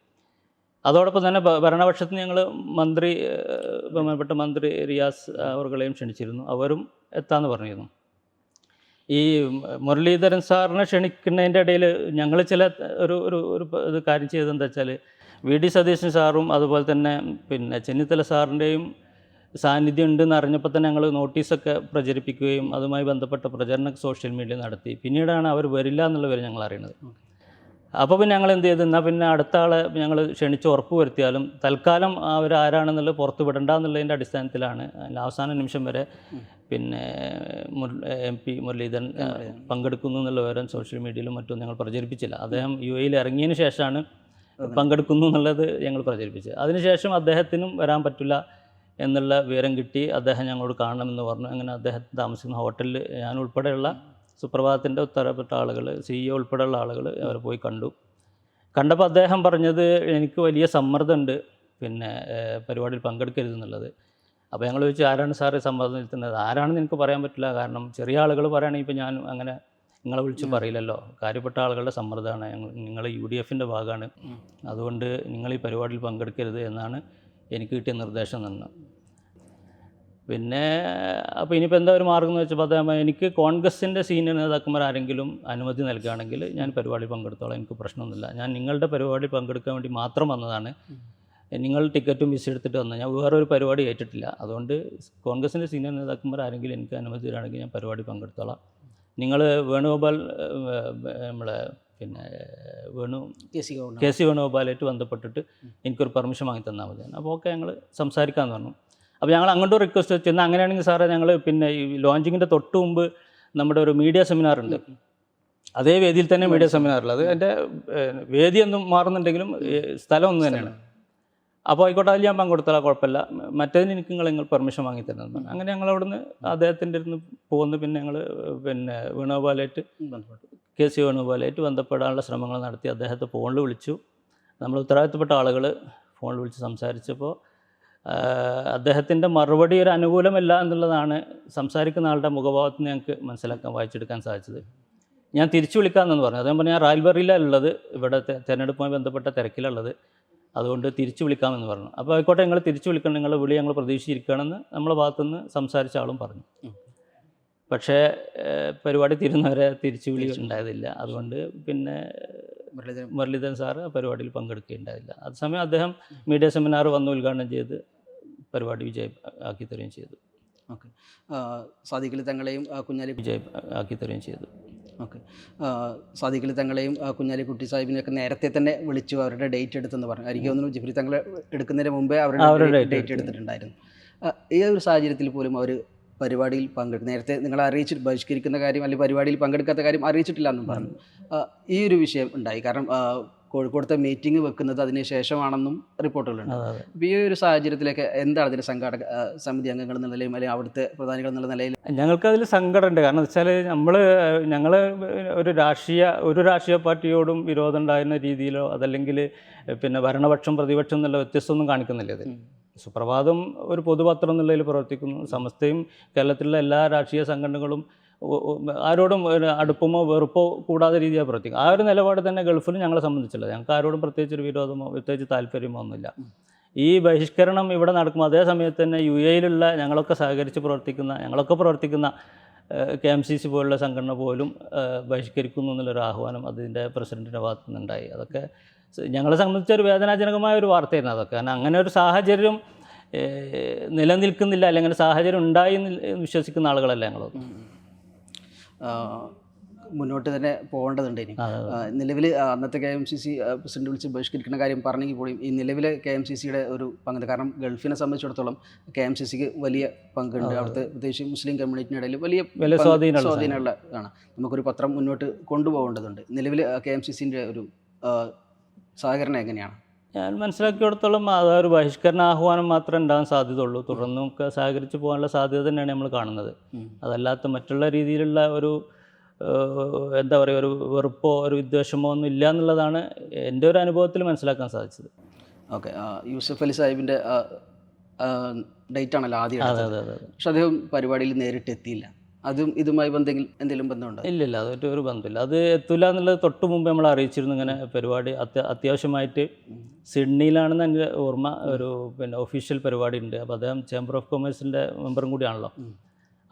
അതോടൊപ്പം തന്നെ ഭരണപക്ഷത്ത് ഞങ്ങൾ ബഹുമാനപ്പെട്ട മന്ത്രി റിയാസ് അവർകളെയും ക്ഷണിച്ചിരുന്നു. അവരും എത്താമെന്ന് പറഞ്ഞിരുന്നു. ഈ മുരളീധരൻ സാറിനെ ക്ഷണിക്കുന്നതിൻ്റെ ഇടയിൽ ഞങ്ങൾ ചില ഒരു ഇത് കാര്യം ചെയ്തതെന്താ വെച്ചാൽ, VD സതീശൻ സാറും അതുപോലെ തന്നെ പിന്നെ ചെന്നിത്തല സാറിൻ്റെയും സാന്നിധ്യം ഉണ്ടെന്ന് അറിഞ്ഞപ്പോൾ തന്നെ ഞങ്ങൾ നോട്ടീസൊക്കെ പ്രചരിപ്പിക്കുകയും അതുമായി ബന്ധപ്പെട്ട പ്രചരണം സോഷ്യൽ മീഡിയ നടത്തി. പിന്നീടാണ് അവർ വരില്ല എന്നുള്ളവരെ ഞങ്ങൾ അറിയുന്നത്. അപ്പോൾ പിന്നെ ഞങ്ങൾ എന്ത് ചെയ്തു, എന്നാൽ പിന്നെ അടുത്ത ആളെ ഞങ്ങൾ ക്ഷണിച്ച് ഉറപ്പ് വരുത്തിയാലും തൽക്കാലം അവർ ആരാണെന്നുള്ളത് പുറത്ത് വിടണ്ട എന്നുള്ളതിൻ്റെ അടിസ്ഥാനത്തിലാണ് അവസാന നിമിഷം വരെ പിന്നെ MP മുരളീധരൻ പങ്കെടുക്കുന്നു എന്നുള്ള വിവരം സോഷ്യൽ മീഡിയയിലും മറ്റും ഞങ്ങൾ പ്രചരിപ്പിച്ചില്ല. അദ്ദേഹം UAE ഇറങ്ങിയതിന് ശേഷമാണ് പങ്കെടുക്കുന്നു എന്നുള്ളത് ഞങ്ങൾ പ്രചരിപ്പിച്ചത്. അതിനുശേഷം അദ്ദേഹത്തിനും വരാൻ പറ്റില്ല എന്നുള്ള വിവരം കിട്ടി. അദ്ദേഹം ഞങ്ങളോട് കാണണമെന്ന് പറഞ്ഞു. അങ്ങനെ അദ്ദേഹം താമസിക്കുന്ന ഹോട്ടലിൽ ഞാൻ ഉൾപ്പെടെയുള്ള സുപ്രഭാതത്തിൻ്റെ ഉത്തരപ്പെട്ട ആളുകൾ, CEO ഉൾപ്പെടെയുള്ള ആളുകൾ അവർ പോയി കണ്ടപ്പോൾ അദ്ദേഹം പറഞ്ഞത്, എനിക്ക് വലിയ സമ്മർദ്ദമുണ്ട് പിന്നെ പരിപാടിയിൽ പങ്കെടുക്കരുതെന്നുള്ളത്. അപ്പോൾ ഞങ്ങൾ ചോദിച്ചു, ആരാണ് സാറ് സമ്മർദ്ദം ചെലുത്തുന്നത്? ആരാണെന്ന് എനിക്ക് പറയാൻ പറ്റില്ല, കാരണം ചെറിയ ആളുകൾ പറയുകയാണെങ്കിൽ ഇപ്പോൾ ഞാൻ അങ്ങനെ നിങ്ങളെ വിളിച്ച് പറയില്ലല്ലോ, കാര്യപ്പെട്ട ആളുകളുടെ സമ്മർദ്ദമാണ്, നിങ്ങൾ UDFൻ്റെ ഭാഗമാണ്, അതുകൊണ്ട് നിങ്ങൾ ഈ പരിപാടിയിൽ പങ്കെടുക്കരുത് എന്നാണ് എനിക്ക് കിട്ടിയ നിർദ്ദേശം തന്നെ. പിന്നെ അപ്പോൾ ഇനിയിപ്പോൾ എന്താ ഒരു മാർഗ്ഗം എന്ന് വെച്ചപ്പോൾ അദ്ദേഹം എനിക്ക് കോൺഗ്രസിൻ്റെ സീനിയർ നേതാക്കന്മാർ ആരെങ്കിലും അനുമതി നൽകുകയാണെങ്കിൽ ഞാൻ പരിപാടിയിൽ പങ്കെടുത്തോളാം, എനിക്ക് പ്രശ്നമൊന്നുമില്ല. ഞാൻ നിങ്ങളുടെ പരിപാടിയിൽ പങ്കെടുക്കാൻ വേണ്ടി മാത്രം വന്നതാണ്, നിങ്ങൾ ടിക്കറ്റും വിസ എടുത്തിട്ട് വന്നാൽ ഞാൻ വേറൊരു പരിപാടി ഏറ്റിട്ടില്ല. അതുകൊണ്ട് കോൺഗ്രസിൻ്റെ സീനിയർ നേതാക്കന്മാർ ആരെങ്കിലും എനിക്ക് അനുമതി തരാണെങ്കിൽ ഞാൻ പരിപാടി പങ്കെടുത്തോളാം. നിങ്ങൾ വേണുഗോപാൽ നമ്മളെ പിന്നെ കെ സി വേണുഗോപാലായിട്ട് ബന്ധപ്പെട്ടിട്ട് എനിക്കൊരു പെർമിഷൻ വാങ്ങി തന്നാൽ മതി. അപ്പോൾ ഓക്കെ, ഞങ്ങൾ സംസാരിക്കാമെന്ന് പറഞ്ഞു. അപ്പോൾ ഞങ്ങൾ അങ്ങോട്ടും റിക്വസ്റ്റ് വെച്ചെന്നാൽ അങ്ങനെയാണെങ്കിൽ സാറേ ഞങ്ങൾ പിന്നെ ഈ ലോഞ്ചിങ്ങിൻ്റെ തൊട്ട് മുമ്പ് നമ്മുടെ ഒരു മീഡിയ സെമിനാർ ഉണ്ട്, അതേ വേദിയിൽ തന്നെ മീഡിയ സെമിനാറുള്ളത്. അതിൻ്റെ വേദിയൊന്നും മാറുന്നുണ്ടെങ്കിലും സ്ഥലം ഒന്ന് തന്നെയാണ്. അപ്പോൾ ആയിക്കോട്ടെ, അതിൽ ഞാൻ പങ്കെടുത്താൽ കുഴപ്പമില്ല, മറ്റേതിന് എനിക്ക് നിങ്ങൾ പെർമിഷൻ വാങ്ങി തരുന്നത്. അങ്ങനെ ഞങ്ങൾ അവിടുന്ന് അദ്ദേഹത്തിൻ്റെ അടുത്ത് പോകുന്നു. പിന്നെ ഞങ്ങൾ പിന്നെ വേണുഗോപാലായിട്ട് കെ സി വേണുഗോപാലായിട്ട് ബന്ധപ്പെടാനുള്ള ശ്രമങ്ങൾ നടത്തി. അദ്ദേഹത്തെ ഫോണിൽ വിളിച്ചു. നമ്മൾ ഉത്തരവാദിത്തപ്പെട്ട ആളുകൾ ഫോണിൽ വിളിച്ച് സംസാരിച്ചപ്പോൾ അദ്ദേഹത്തിൻ്റെ മറുപടി ഒരു അനുകൂലമല്ല എന്നുള്ളതാണ് സംസാരിക്കുന്ന ആളുടെ മുഖഭാവത്തിൽ നിന്ന് ഞങ്ങൾക്ക് മനസ്സിലാക്കാൻ, വായിച്ചെടുക്കാൻ സാധിച്ചത്. ഞാൻ തിരിച്ചു വിളിക്കാമെന്ന് പറഞ്ഞു. അദ്ദേഹം പറഞ്ഞു ഞാൻ റായ്ബറയിലാണ് ഉള്ളത്, ഇവിടെ തെരഞ്ഞെടുപ്പുമായി ബന്ധപ്പെട്ട തിരക്കിലുള്ളത്, അതുകൊണ്ട് തിരിച്ചു വിളിക്കാമെന്ന് പറഞ്ഞു. അപ്പോൾ ആയിക്കോട്ടെ, നിങ്ങൾ തിരിച്ചു വിളിക്കണം, നിങ്ങളുടെ വിളി ഞങ്ങൾ പ്രതീക്ഷിച്ചിരിക്കുകയാണെന്ന് നമ്മളെ ഭാഗത്തുനിന്ന് സംസാരിച്ച ആളും പറഞ്ഞു. പക്ഷേ പരിപാടി തീരുന്നവരെ തിരിച്ചു വിളി ഉണ്ടായതില്ല. അതുകൊണ്ട് പിന്നെ മുരളീധരൻ സാറ് ആ പരിപാടിയിൽ പങ്കെടുക്കുകയുണ്ടായില്ല. അതേസമയം അദ്ദേഹം മീഡിയ സെമിനാർ വന്ന് ഉദ്ഘാടനം ചെയ്ത് പരിപാടി വിജയമാക്കി തരികയും ചെയ്തു. ഓക്കെ, സാദിഖലി തങ്ങളെയും വിജയമാക്കി തരികയും ചെയ്തു. ഓക്കെ, സാദിഖലി തങ്ങളെയും കുഞ്ഞാലിക്കുട്ടി സാഹിബിനെയൊക്കെ നേരത്തെ തന്നെ വിളിച്ചു അവരുടെ ഡേറ്റ് എടുത്തെന്ന് പറഞ്ഞു. എനിക്ക് തോന്നുന്നു ജിഫ്രി തങ്ങളെ എടുക്കുന്നതിന് മുമ്പേ അവരുടെ ഡേറ്റ് എടുത്തിട്ടുണ്ടായിരുന്നു. ഈ ഒരു സാഹചര്യത്തിൽ പോലും അവർ പരിപാടിയിൽ പങ്കെടുക്കും, നേരത്തെ നിങ്ങളെ അറിയിച്ചിട്ട് ബഹിഷ്കരിക്കുന്ന കാര്യം അല്ലെങ്കിൽ പരിപാടിയിൽ പങ്കെടുക്കാത്ത കാര്യം അറിയിച്ചിട്ടില്ല എന്നും പറഞ്ഞു. ഈ ഒരു വിഷയം ഉണ്ടായി. കാരണം കോഴിക്കോടത്തെ മീറ്റിംഗ് വെക്കുന്നത് അതിന് ശേഷമാണെന്നും റിപ്പോർട്ടുകളുണ്ട്. അപ്പോൾ ഈ ഒരു സാഹചര്യത്തിലേക്ക് എന്താണ് അതിൻ്റെ സംഘാടക സമിതി അംഗങ്ങൾ എന്നുള്ള നിലയിൽ അല്ലെങ്കിൽ അവിടുത്തെ പ്രധാനികൾ എന്നുള്ള നിലയിൽ? ഞങ്ങൾക്കതിൽ സങ്കടമുണ്ട്. കാരണം എന്ന് വെച്ചാൽ ഞങ്ങൾ ഒരു രാഷ്ട്രീയ പാർട്ടിയോടും വിരോധം ഉണ്ടായിരുന്ന രീതിയിലോ അതല്ലെങ്കിൽ പിന്നെ ഭരണപക്ഷം പ്രതിപക്ഷം എന്നുള്ള വ്യത്യസ്തമൊന്നും കാണിക്കുന്നില്ല. ഇത് സുപ്രഭാതം ഒരു പൊതുപത്രം എന്നുള്ളതിൽ പ്രവർത്തിക്കുന്നു. സമസ്തയും കേരളത്തിലുള്ള എല്ലാ രാഷ്ട്രീയ സംഘടനകളും ആരോടും അടുപ്പമോ വെറുപ്പോ കൂടാതെ രീതിയിൽ പ്രവർത്തിക്കും. ആ ഒരു നിലപാട് തന്നെ ഗൾഫിൽ ഞങ്ങളെ സംബന്ധിച്ചുള്ളത്. ഞങ്ങൾക്ക് ആരോടും പ്രത്യേകിച്ചൊരു വിരോധമോ പ്രത്യേകിച്ച് താല്പര്യമോ ഒന്നുമില്ല. ഈ ബഹിഷ്കരണം ഇവിടെ നടക്കുമ്പോൾ അതേ സമയത്ത് തന്നെ UAE-യിലുള്ള ഞങ്ങളൊക്കെ പ്രവർത്തിക്കുന്ന KMCC പോലുള്ള സംഘടന പോലും ബഹിഷ്കരിക്കുന്നു എന്നുള്ളൊരു ആഹ്വാനം അതിൻ്റെ പ്രസിഡൻറ്റിൻ്റെ ഭാഗത്തു നിന്നുണ്ടായി. അതൊക്കെ ഞങ്ങളെ സംബന്ധിച്ചൊരു വേദനാജനകമായ ഒരു വാർത്തയായിരുന്നു അതൊക്കെ. കാരണം അങ്ങനെ ഒരു സാഹചര്യം നിലനിൽക്കുന്നില്ല, അല്ലെങ്കിൽ സാഹചര്യം ഉണ്ടായി എന്ന് വിശ്വസിക്കുന്ന ആളുകളല്ല ഞങ്ങളൊന്നും. മുന്നോട്ട് തന്നെ പോകേണ്ടതുണ്ട്. ഇനി നിലവിൽ അന്നത്തെ KMCC പ്രസിഡന്റ് വിളിച്ച് ബഹിഷ്കരിക്കുന്ന കാര്യം പറഞ്ഞെങ്കിൽ കൂടിയും ഈ നിലവിലെ KMCC-യുടെ ഒരു പങ്കുണ്ട്. കാരണം ഗൾഫിനെ സംബന്ധിച്ചിടത്തോളം KMCC-ക്ക് വലിയ പങ്കുണ്ട്. അവിടുത്തെ പ്രത്യേകിച്ച് മുസ്ലിം കമ്മ്യൂണിറ്റിനിടയിൽ വലിയ സ്വാധീനമുള്ളതാണ്. നമുക്കൊരു പത്രം മുന്നോട്ട് കൊണ്ടുപോകേണ്ടതുണ്ട്. നിലവിൽ KMCC-ൻ്റെ ഒരു സഹകരണം എങ്ങനെയാണ്? ഞാൻ മനസ്സിലാക്കിയിടത്തോളം അതൊരു ബഹിഷ്കരണ ആഹ്വാനം മാത്രമേ ഉണ്ടാകാൻ സാധ്യതയുള്ളൂ. തുടർന്നൊക്കെ സഹകരിച്ച് പോകാനുള്ള സാധ്യത തന്നെയാണ് നമ്മൾ കാണുന്നത്. അതല്ലാത്ത മറ്റുള്ള രീതിയിലുള്ള ഒരു എന്താ പറയുക, ഒരു വെറുപ്പോ ഒരു വിദ്വേഷമോ ഒന്നും ഇല്ല എന്നുള്ളതാണ് എൻ്റെ ഒരു അനുഭവത്തിൽ മനസ്സിലാക്കാൻ സാധിച്ചത്. ഓക്കെ, യൂസഫ് അലി സാഹിബിൻ്റെ ഡേറ്റ് ആണല്ലോ ആദ്യം. അതെ. പക്ഷെ അദ്ദേഹം പരിപാടിയിൽ നേരിട്ട് എത്തിയില്ല. അതും ഇതുമായി എന്തെങ്കിലും ബന്ധമുണ്ടോ? ഇല്ല, അതൊരു ഒരു ബന്ധമില്ല. അത് എത്തില്ല എന്നുള്ളത് തൊട്ട് മുമ്പ് നമ്മൾ അറിയിച്ചിരുന്നു. ഇങ്ങനെ പരിപാടി അത്യാവശ്യമായിട്ട് സിഡ്നിയിലാണെന്ന് എൻ്റെ ഓർമ്മ, ഒരു പിന്നെ ഒഫീഷ്യൽ പരിപാടി ഉണ്ട്. അപ്പോൾ അദ്ദേഹം ചേംബർ ഓഫ് കൊമേഴ്സിൻ്റെ മെമ്പറും കൂടിയാണല്ലോ.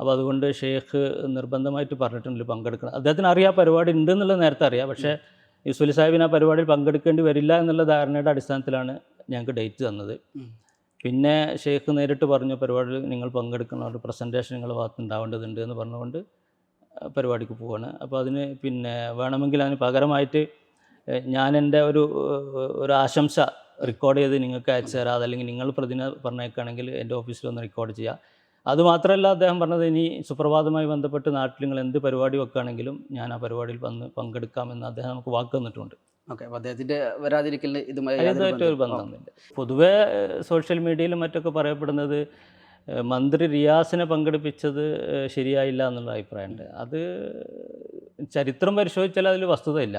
അപ്പോൾ അതുകൊണ്ട് ഷെയ്ഖ് നിർബന്ധമായിട്ട് പറഞ്ഞിട്ടുണ്ടല്ലോ പങ്കെടുക്കണം. അദ്ദേഹത്തിന് അറിയാം പരിപാടി ഉണ്ട് എന്നുള്ളത് നേരത്തെ അറിയാം. പക്ഷേ യൂസുഫ് അലി സാഹിബിന് ആ പരിപാടിയിൽ പങ്കെടുക്കേണ്ടി വരില്ല എന്നുള്ള ധാരണയുടെ അടിസ്ഥാനത്തിലാണ് ഞങ്ങൾക്ക് ഡേറ്റ് തന്നത്. പിന്നെ ഷെയ്ഖ് നേരിട്ട് പറഞ്ഞു പരിപാടിയിൽ നിങ്ങൾ പങ്കെടുക്കണം, ഒരു പ്രസൻറ്റേഷൻ നിങ്ങളുടെ ഭാഗത്ത് ഉണ്ടാവേണ്ടതുണ്ട് എന്ന് പറഞ്ഞുകൊണ്ട് പരിപാടിക്ക് പോവാണ്. അപ്പോൾ അതിന് പിന്നെ വേണമെങ്കിൽ അതിന് പകരമായിട്ട് ഞാൻ എൻ്റെ ഒരു ആശംസ റെക്കോർഡ് ചെയ്ത് നിങ്ങൾക്ക് അയച്ചു തരാം, അതല്ലെങ്കിൽ നിങ്ങൾ പറഞ്ഞേക്കുകയാണെങ്കിൽ എൻ്റെ ഓഫീസിൽ ഒന്ന് റെക്കോർഡ് ചെയ്യാം. അതുമാത്രമല്ല അദ്ദേഹം പറഞ്ഞത്, ഇനി സുപ്രഭാതവുമായി ബന്ധപ്പെട്ട് നാട്ടിൽ നിങ്ങൾ എന്ത് പരിപാടി വെക്കുകയാണെങ്കിലും ഞാൻ ആ പരിപാടിയിൽ വന്ന് പങ്കെടുക്കാമെന്ന് അദ്ദേഹം നമുക്ക് വാക്ക് തന്നിട്ടുണ്ട്. ഓക്കെ, അപ്പോൾ അദ്ദേഹത്തിൻ്റെ വരാതിരിക്കലിന് ഇതുമായി ഒരു ബന്ധമൊന്നുമില്ല. പൊതുവേ സോഷ്യൽ മീഡിയയിലും മറ്റൊക്കെ പറയപ്പെടുന്നത് മന്ത്രി റിയാസിനെ പങ്കെടുപ്പിച്ചത് ശരിയായില്ല എന്നുള്ള അഭിപ്രായമുണ്ട്. അത് ചരിത്രം പരിശോധിച്ചാൽ അതിൽ വസ്തുതയില്ല.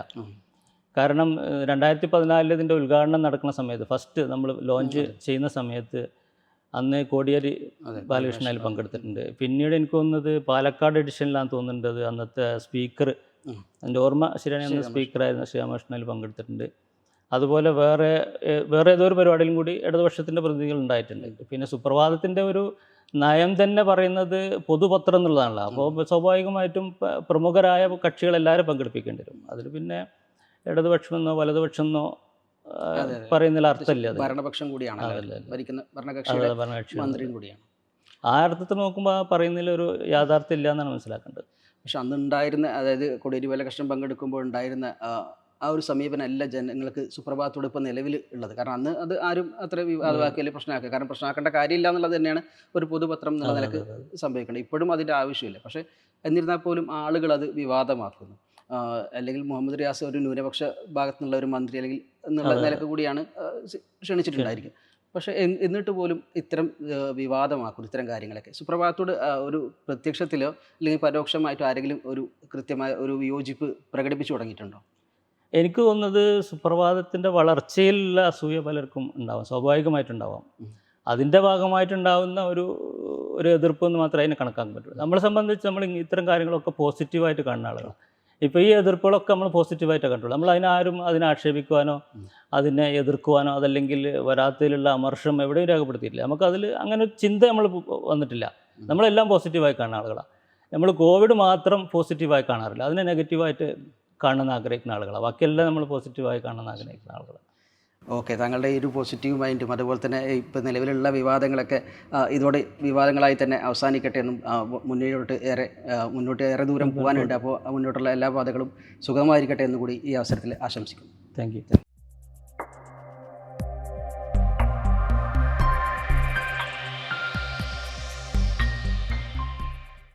കാരണം 2014 ഇതിൻ്റെ ഉദ്ഘാടനം നടക്കുന്ന സമയത്ത് ഫസ്റ്റ് നമ്മൾ ലോഞ്ച് ചെയ്യുന്ന സമയത്ത് അന്ന് കോടിയേരി ബാലകൃഷ്ണൻ അതിൽ പങ്കെടുത്തിട്ടുണ്ട്. പിന്നീട് എനിക്ക് തോന്നുന്നത് പാലക്കാട് എഡിഷനിലാണ് തോന്നുന്നത് അന്നത്തെ സ്പീക്കർ എൻ്റെ ഓർമ്മ ശരിയാണ്, അന്ന് സ്പീക്കറായിരുന്ന ശ്രീരാമകൃഷ്ണൻ അതിൽ പങ്കെടുത്തിട്ടുണ്ട്. അതുപോലെ വേറെ ഏതോ ഒരു പരിപാടിയിലും കൂടി ഇടതുപക്ഷത്തിൻ്റെ പ്രതിനിധികൾ ഉണ്ടായിട്ടുണ്ട്. പിന്നെ സുപ്രഭാതത്തിൻ്റെ ഒരു നയം തന്നെ പറയുന്നത് പൊതുപത്രം എന്നുള്ളതാണല്ലോ. അപ്പോൾ സ്വാഭാവികമായിട്ടും പ്രമുഖരായ കക്ഷികളെല്ലാവരും പങ്കെടുപ്പിക്കേണ്ടി വരും. അതിൽ പിന്നെ ഇടതുപക്ഷമെന്നോ വലതുപക്ഷമെന്നോ പറയുന്നതിൽ അർത്ഥമില്ല. അത് ഭരണപക്ഷം കൂടിയാണ്, ഭരിക്കുന്ന ഭരണകക്ഷി മന്ത്രിയും കൂടിയാണ്. ആ അർത്ഥത്തിൽ നോക്കുമ്പോൾ പറയുന്നതിലൊരു യാഥാർത്ഥ്യം ഇല്ല എന്നാണ് മനസ്സിലാക്കേണ്ടത്. പക്ഷെ അന്ന് ഉണ്ടായിരുന്ന, അതായത് കോടിയേരി ബാലകൃഷ്ണൻ പങ്കെടുക്കുമ്പോൾ ഉണ്ടായിരുന്ന ആ ഒരു സമീപനമല്ല ജനങ്ങൾക്ക് സുപ്രഭാതത്തോട് ഇപ്പോൾ നിലവിൽ ഉള്ളത്. കാരണം അന്ന് അത് ആരും അത്ര വിവാദമാക്കി അല്ലെങ്കിൽ പ്രശ്നമാക്കുക, കാരണം പ്രശ്നമാക്കേണ്ട കാര്യമില്ല എന്നുള്ളത് തന്നെയാണ് ഒരു പൊതുപത്രം എന്നുള്ള നിലക്ക് സംഭവിക്കേണ്ടത്. ഇപ്പോഴും അതിൻ്റെ ആവശ്യമില്ല. പക്ഷേ എന്നിരുന്നാൽ പോലും ആളുകൾ അത് വിവാദമാക്കുന്നു. അല്ലെങ്കിൽ മുഹമ്മദ് റിയാസ് ഒരു ന്യൂനപക്ഷ ഭാഗത്തു നിന്നുള്ള ഒരു മന്ത്രി അല്ലെങ്കിൽ എന്നുള്ള നിലക്ക് കൂടിയാണ് ക്ഷണിച്ചിട്ടുണ്ടായിരിക്കും. പക്ഷേ എന്നിട്ട് പോലും ഇത്തരം വിവാദമാക്കുന്നു ഇത്തരം കാര്യങ്ങളൊക്കെ. സുപ്രഭാതത്തോട് ഒരു പ്രത്യക്ഷത്തിലോ അല്ലെങ്കിൽ പരോക്ഷമായിട്ടോ ആരെങ്കിലും ഒരു കൃത്യമായ ഒരു വിയോജിപ്പ് പ്രകടിപ്പിച്ചു തുടങ്ങിയിട്ടുണ്ടോ? എനിക്ക് തോന്നുന്നത് സുപ്രഭാതത്തിൻ്റെ വളർച്ചയിലുള്ള അസൂയ പലർക്കും ഉണ്ടാവാം, സ്വാഭാവികമായിട്ടുണ്ടാവാം. അതിൻ്റെ ഭാഗമായിട്ടുണ്ടാകുന്ന ഒരു എതിർപ്പ് എന്ന് മാത്രമേ അതിനെ കണക്കാക്കാൻ പറ്റുള്ളൂ. നമ്മളെ സംബന്ധിച്ച് നമ്മൾ ഇത്തരം കാര്യങ്ങളൊക്കെ പോസിറ്റീവായിട്ട് കാണുന്ന ആളുകളാണ്. ഇപ്പോൾ ഈ എതിർപ്പുകളൊക്കെ നമ്മൾ പോസിറ്റീവായിട്ട് കണ്ടുള്ളൂ. നമ്മൾ അതിനെ ആക്ഷേപിക്കുവാനോ അതിനെ എതിർക്കുവാനോ അതല്ലെങ്കിൽ വരാത്തതിലുള്ള അമർഷം എവിടെയും രേഖപ്പെടുത്തിയിട്ടില്ല. നമുക്കതിൽ അങ്ങനെ ഒരു ചിന്ത നമ്മൾ വന്നിട്ടില്ല. നമ്മളെല്ലാം പോസിറ്റീവായി കാണുന്ന ആളുകളാണ്. നമ്മൾ കോവിഡ് മാത്രം പോസിറ്റീവായി കാണാറില്ല, അതിനെ നെഗറ്റീവായിട്ട് കാണുന്ന ആഗ്രഹിക്കുന്ന ആളുകളാണ്. ബാക്കിയെല്ലാം നമ്മൾ പോസിറ്റീവായി കാണുന്ന ആഗ്രഹിക്കുന്ന ആളുകളാണ്. ഓക്കെ, താങ്കളുടെ ഈ ഒരു പോസിറ്റീവ് മൈൻഡും അതുപോലെ തന്നെ ഇപ്പോൾ നിലവിലുള്ള വിവാദങ്ങളൊക്കെ ഇതോടെ വിവാദങ്ങളായി തന്നെ അവസാനിക്കട്ടെ എന്നും മുന്നോട്ട് ഏറെ ദൂരം പോകാനുണ്ട്. അപ്പോൾ മുന്നോട്ടുള്ള എല്ലാ പാതകളും സുഗമമായിരിക്കട്ടെ എന്നുകൂടി ഈ അവസരത്തിൽ ആശംസിക്കുന്നു. Thank you.